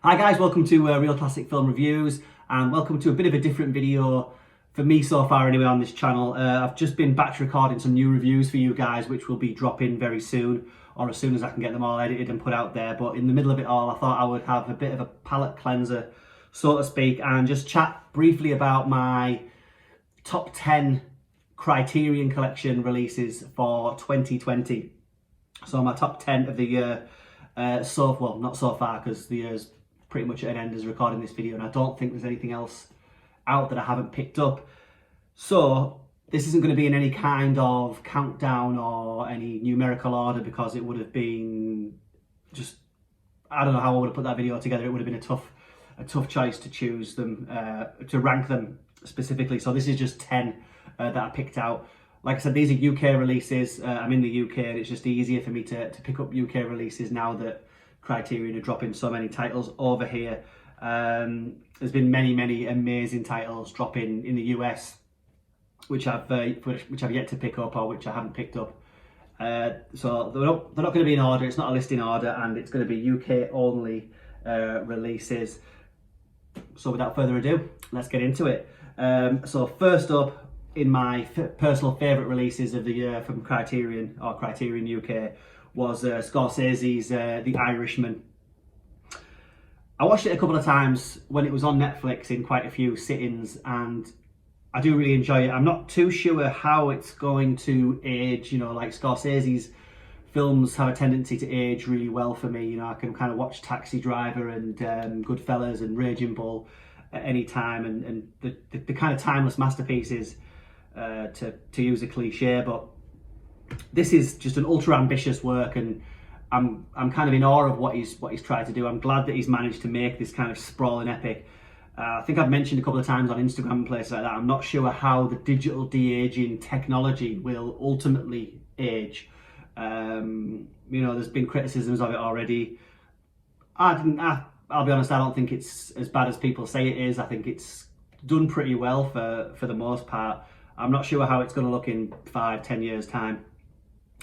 Hi guys, welcome to Real Classic Film Reviews and welcome to a bit of a different video for me so far anyway on this channel. I've just been batch recording some new reviews for you guys which will be dropping very soon, or as soon as I can get them all edited and put out there. But in the middle of it all, I thought I would have a bit of a palate cleanser, so to speak, and just chat briefly about my top 10 Criterion Collection releases for 2020. So my top 10 of the year, not so far, because the year's pretty much at an end as recording this video, and I don't think there's anything else out that I haven't picked up. So this isn't going to be in any kind of countdown or any numerical order, because it would have been just, I don't know how I would have put that video together. It would have been a tough choice to choose them, to rank them specifically. So this is just 10 that I picked out. Like I said, these are UK releases. I'm in the UK, and it's just easier for me to pick up UK releases now that Criterion are dropping so many titles over here. There's been many amazing titles dropping in the US, which I've yet to pick up, or which I haven't picked up. So they're not going to be in order. It's not a listing order, and it's going to be UK only releases. So without further ado, let's get into it. So first up, in my personal favourite releases of the year from Criterion, or Criterion UK, was Scorsese's The Irishman. I watched it a couple of times when it was on Netflix in quite a few sittings, and I do really enjoy it. I'm not too sure how it's going to age. You know, like Scorsese's films have a tendency to age really well for me. You know, I can kind of watch Taxi Driver and Goodfellas and Raging Bull at any time, and the kind of timeless masterpieces, to use a cliche, but this is just an ultra ambitious work, and I'm kind of in awe of what he's tried to do. I'm glad that he's managed to make this kind of sprawling epic. I think I've mentioned a couple of times on Instagram and places like that, I'm not sure how the digital de-aging technology will ultimately age. You know, there's been criticisms of it already. I'll be honest, I don't think it's as bad as people say it is. I think it's done pretty well for the most part. I'm not sure how it's going to look in 5-10 years time,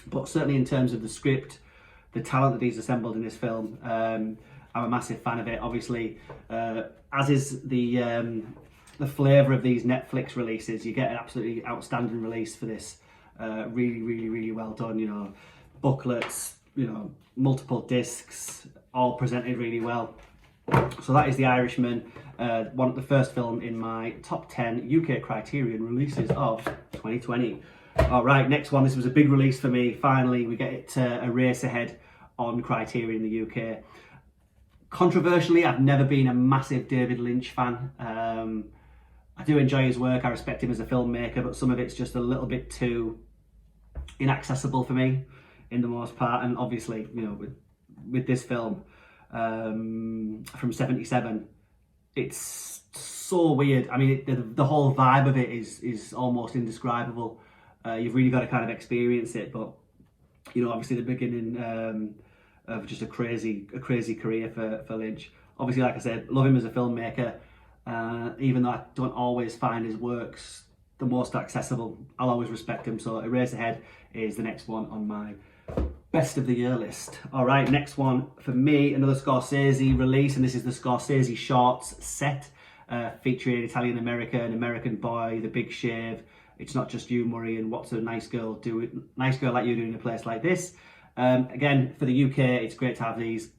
but certainly in terms of the script, the talent that he's assembled in this film, I'm a massive fan of it. Obviously, as is the flavour of these Netflix releases, you get an absolutely outstanding release for this. Really well done. You know, booklets, you know, multiple discs, all presented really well. So that is The Irishman, the first film in my top 10 UK Criterion releases of 2020. All right, next one. This was a big release for me. Finally, we get it to Eraserhead on Criterion in the UK. Controversially, I've never been a massive David Lynch fan. I do enjoy his work. I respect him as a filmmaker, but some of it's just a little bit too inaccessible for me, in the most part. And obviously, you know, with this film from '77, it's so weird. I mean, the whole vibe of it is almost indescribable. You've really got to kind of experience it, but you know, obviously the beginning of just a crazy career for Lynch. Obviously, like I said, love him as a filmmaker. Even though I don't always find his works the most accessible, I'll always respect him. So Eraserhead is the next one on my best of the year list. All right, next one for me, another Scorsese release, and this is the Scorsese Shorts set, featuring Italian American, an American Boy, The Big Shave, It's Not Just You, Murray, and What's a Nice Girl Like You Do in a Place Like This. Again, for the UK, it's great to have these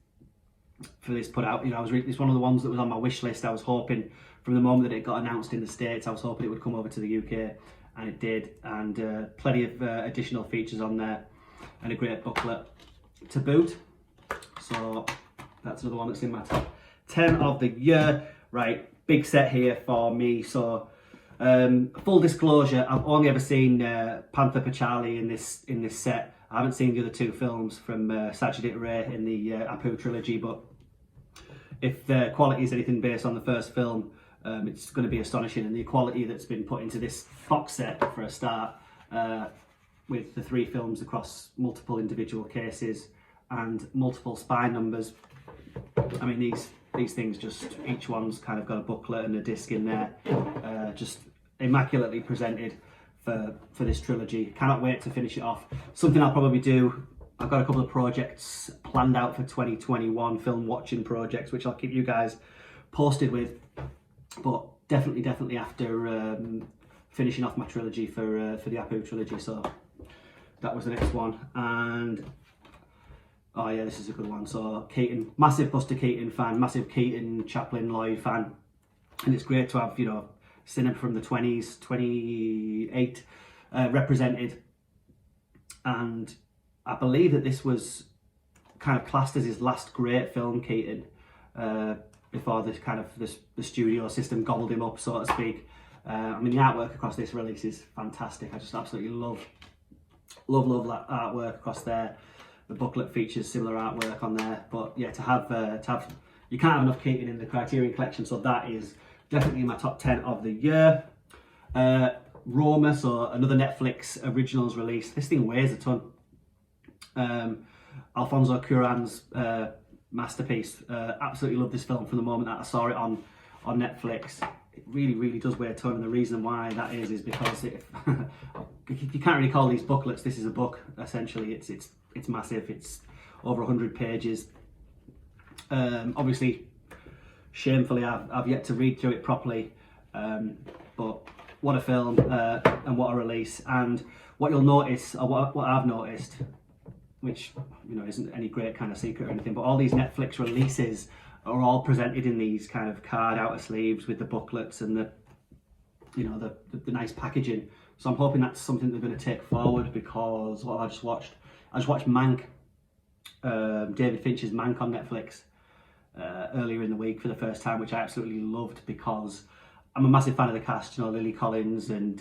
for this put out. You know, it's one of the ones that was on my wish list. I was hoping from the moment that it got announced in the States, I was hoping it would come over to the UK, and it did. And plenty of additional features on there, and a great booklet to boot. So that's another one that's in my top 10 of the year. Right, big set here for me. So full disclosure, I've only ever seen Panther per Charlie in this set. I haven't seen the other two films from Satyajit Ray in the Apu trilogy, but if the quality is anything based on the first film, it's going to be astonishing. And the quality that's been put into this box set for a start, with the 3 films across multiple individual cases and multiple spine numbers. I mean, these things, just each one's kind of got a booklet and a disc in there, just immaculately presented for this trilogy. Cannot wait to finish it off. Something I'll probably do I've got a couple of projects planned out for 2021, film watching projects, which I'll keep you guys posted with. But definitely after finishing off my trilogy for the Apu trilogy. So that was the next one. And oh yeah, this is a good one. So Keaton, massive Buster Keaton fan, massive Keaton, Chaplin, Lloyd fan. And it's great to have, you know, cinema from the 20s, 28 represented. And I believe that this was kind of classed as his last great film, Keaton, before this kind of the studio system gobbled him up, so to speak. I mean, the artwork across this release is fantastic. I just absolutely love that artwork across there. The booklet features similar artwork on there, but yeah, to have you can't have enough Keaton in the Criterion Collection, so that is definitely in my top 10 of the year. Roma, so another Netflix originals release. This thing weighs a ton. Alfonso Cuarón's masterpiece. Absolutely love this film from the moment that I saw it on Netflix. It really does weigh a ton, and the reason why that is because you can't really call these booklets. This is a book essentially. It's massive. It's over 100 pages. Obviously, shamefully, I've yet to read through it properly. But what a film and what a release! And what you'll notice, or what I've noticed, which, you know, isn't any great kind of secret or anything, but all these Netflix releases are all presented in these kind of card outer sleeves with the booklets and the, you know, the nice packaging. So I'm hoping that's something they're going to take forward, because what I just watched Mank, David Fincher's Mank on Netflix earlier in the week for the first time, which I absolutely loved, because I'm a massive fan of the cast, you know, Lily Collins and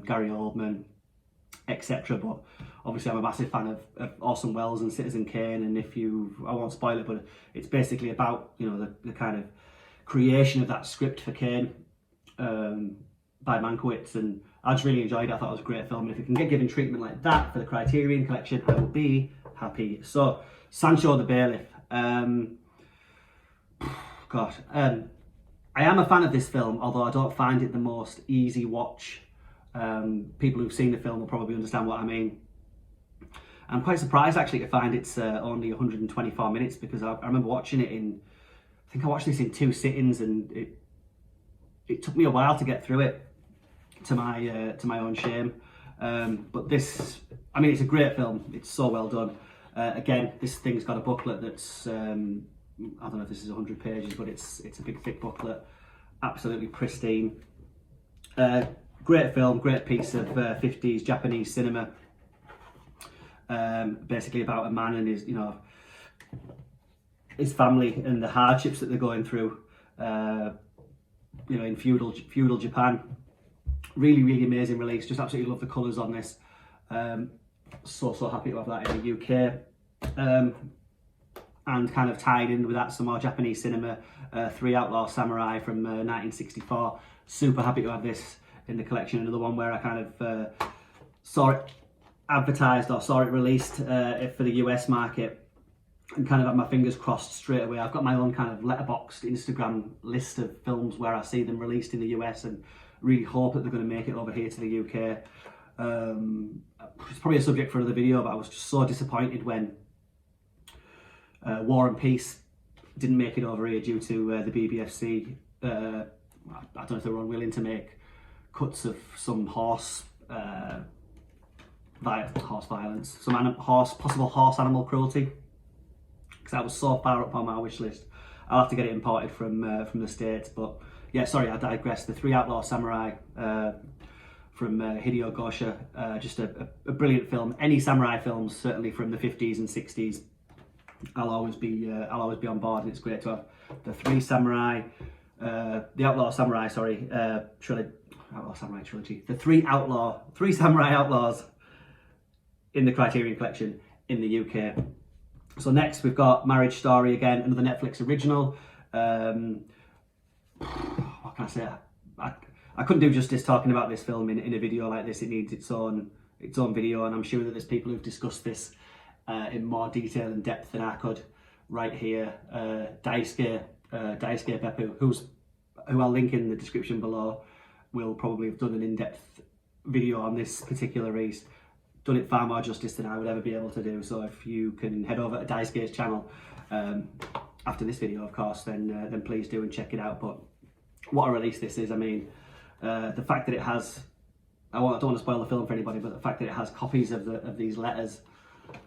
Gary Oldman, etc. But obviously I'm a massive fan of Orson Welles and Citizen Kane, and I won't spoil it, but it's basically about, you know, the kind of creation of that script for Kane by Mankiewicz, and I just really enjoyed it. I thought it was a great film, and if it can get given treatment like that for the Criterion Collection, I will be happy. So, Sansho the Bailiff. I am a fan of this film, although I don't find it the most easy watch. People who've seen the film will probably understand what I mean. I'm quite surprised actually to find it's only 124 minutes, because I remember watching it I think I watched this in 2 sittings, and it took me a while to get through it, to my own shame. But this, I mean, it's a great film. It's so well done. Again, this thing's got a booklet that's, I don't know if this is 100 pages, but it's a big thick booklet, absolutely pristine. Great film, great piece of 50s Japanese cinema. Basically about a man and his family and the hardships that they're going through, in feudal Japan. Really amazing release. Just absolutely love the colours on this. So happy to have that in the UK. And kind of tied in with that, some more Japanese cinema. 3 Outlaw Samurai from 1964. Super happy to have this in the collection. Another one where I kind of saw it advertised, or saw it released for the US market, and kind of had my fingers crossed straight away. I've got my own kind of letterboxed Instagram list of films where I see them released in the US, and really hope that they're going to make it over here to the UK. It's probably a subject for another video, but I was just so disappointed when War and Peace didn't make it over here due to the BBFC. I don't know if they were unwilling to make cuts of some horse violence, some possible horse animal cruelty, because that was so far up on my wish list. I'll have to get it imported from the States. But yeah, sorry, I digress. The 3 Outlaw Samurai from Hideo Gosha, just a brilliant film. Any samurai films, certainly from the 50s and 60s, I'll always be on board, and it's great to have the 3 Samurai, the Outlaw Samurai, Outlaw Samurai trilogy, the 3 Samurai Outlaws in the Criterion Collection in the UK. So next we've got Marriage Story, again, another Netflix original. What can I say? I couldn't do justice talking about this film in a video like this. It needs its own video, and I'm sure that there's people who've discussed this in more detail and depth than I could right here. Daisuke Beppu, who I'll link in the description below, will probably have done an in-depth video on this particular release. done it far more justice than I would ever be able to do. So if you can head over to Daisuke's channel after this video, of course, then please do and check it out. But what a release this is. I mean, the fact that it has, I don't want to spoil the film for anybody, but the fact that it has copies of these letters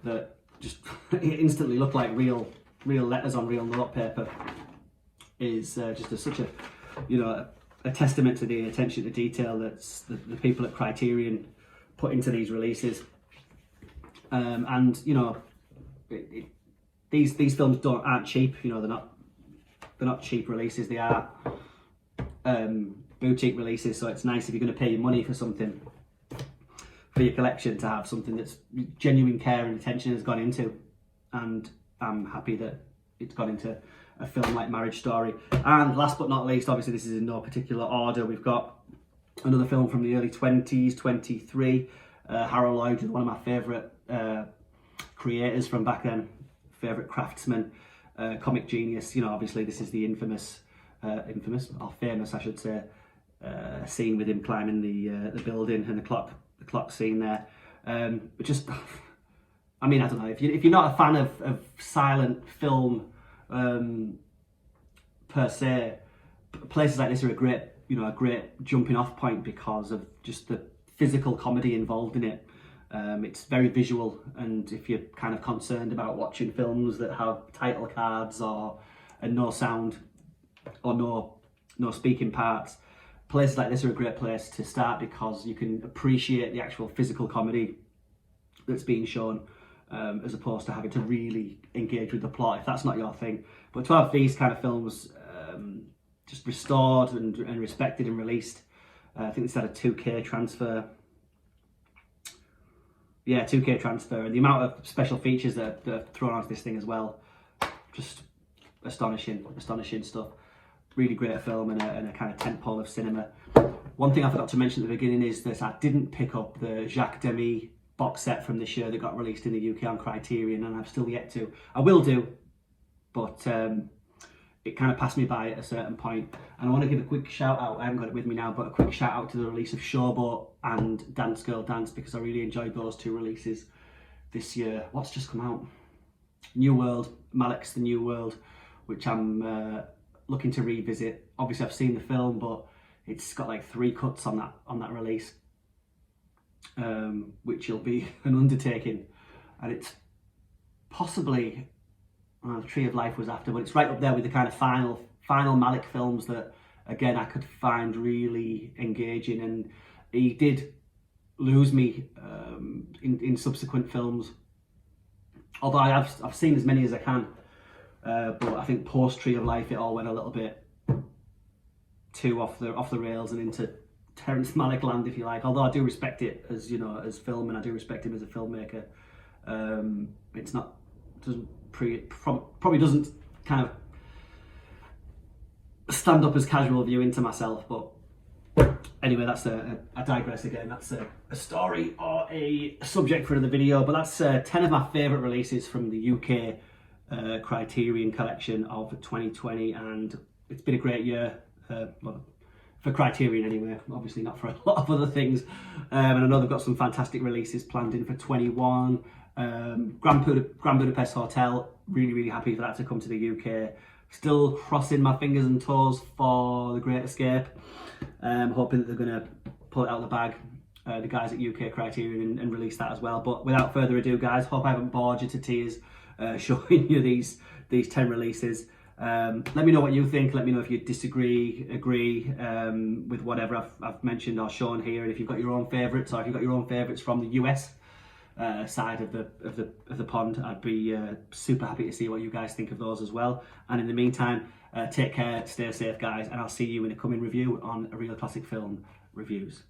that just instantly look like real letters on real notepaper is just such a, you know, a testament to the attention to detail that's the people at Criterion put into these releases. And you know, these films aren't cheap. You know, they're not cheap releases. They are boutique releases. So it's nice if you're going to pay your money for something for your collection to have something that's genuine care and attention has gone into. And I'm happy that it's gone into a film like Marriage Story. And last but not least, obviously this is in no particular order, we've got another film from the early 20s, 23. Harold Lloyd, one of my favourite creators from back then, favourite craftsman, comic genius. You know, obviously this is the infamous, or famous I should say, scene with him climbing the building and the clock scene there. Just, I mean, I don't know, if you're not a fan of silent film per se, places like this are a great jumping off point because of just the physical comedy involved in it. It's very visual, and if you're kind of concerned about watching films that have title cards and no sound or no speaking parts, places like this are a great place to start because you can appreciate the actual physical comedy that's being shown, as opposed to having to really engage with the plot if that's not your thing. But to have these kind of films just restored and respected and released, I think this had a 2K transfer. Yeah, 2K transfer, and the amount of special features that are thrown onto this thing as well, just astonishing stuff. Really great film and a kind of tentpole of cinema. One thing I forgot to mention at the beginning is that I didn't pick up the Jacques Demy box set from this year that got released in the UK on Criterion, and I've still yet to. I will do, but it kind of passed me by at a certain point. And I want to give a quick shout out, I haven't got it with me now, but a quick shout out to the release of Showboat and Dance Girl Dance, because I really enjoyed those two releases this year. What's just come out? New World, Malik's The New World, which I'm looking to revisit. Obviously I've seen the film, but it's got like 3 cuts on that release, which will be an undertaking. And it's possibly, the Tree of Life was after, but it's right up there with the kind of final Malik films that, again, I could find really engaging. And he did lose me in subsequent films, although I've seen as many as I can. But I think post Tree of Life, it all went a little bit too off the rails and into Terrence Malick land, if you like. Although I do respect it as, you know, as film, and I do respect him as a filmmaker. It's not, probably doesn't kind of stand up as casual viewing to myself, but anyway, that's I digress again. That's a story or a subject for another video, but that's 10 of my favourite releases from the UK Criterion Collection of 2020, and it's been a great year, well, for Criterion anyway, obviously not for a lot of other things, and I know they've got some fantastic releases planned in for 21. Grand Budapest Hotel, really happy for that to come to the UK. Still crossing my fingers and toes for The Great Escape. Hoping that they're going to pull it out of the bag, the guys at UK Criterion, and release that as well. But without further ado, guys, hope I haven't bored you to tears showing you these 10 releases. Let me know what you think. Let me know if you disagree, agree with whatever I've mentioned or shown here, and if you've got your own favourites, or if you've got your own favourites from the US side of the pond. I'd be super happy to see what you guys think of those as well. And in the meantime, take care, stay safe, guys, and I'll see you in a coming review on A Real Classic Film Reviews.